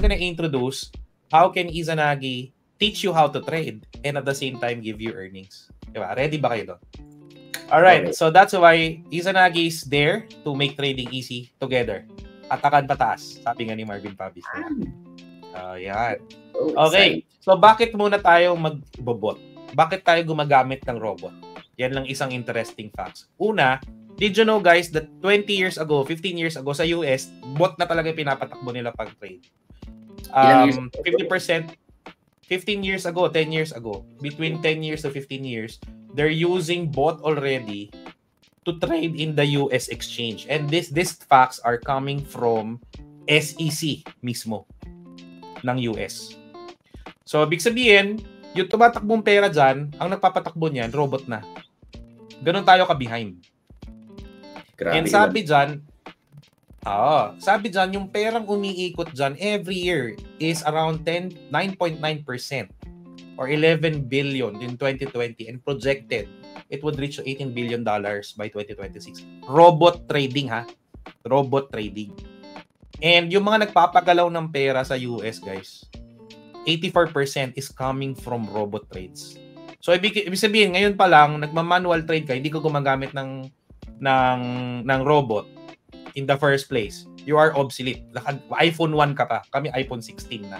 gonna introduce how can Izanagi teach you how to trade and at the same time give you earnings. Diba? Ready ba kayo doon? Alright, so that's why Izanagi is there to make trading easy together. Atakan pataas, sabi nga ni Marvin Pabis. Yan. Okay, so bakit muna tayo mag-bot? Bakit tayo gumagamit ng robot? Yan lang isang interesting facts. Una, did you know guys that 20 years ago, 15 years ago sa US, bot na talaga pinapatakbo nila pag trade. 50%, 15 years ago, 10 years ago, between 10 years to 15 years, they're using bot already to trade in the US exchange. And these facts are coming from SEC mismo ng US. So, ibig sabihin, yung tumatakbong pera dyan, ang nagpapatakbo niyan, robot na. Ganun tayo ka-behind. And sabi dyan, yung perang umiikot dyan every year is around 9.9% or 11 billion in 2020 and projected it would reach $18 billion by 2026. Robot trading ha. Robot trading. And yung mga nagpapagalaw ng pera sa US guys, 84% is coming from robot trades. So ibig sabihin ngayon pa lang nagma-manual trade ka, hindi ka gumagamit ng robot in the first place. You are obsolete. iPhone 1 ka pa. Kami iPhone 16 na.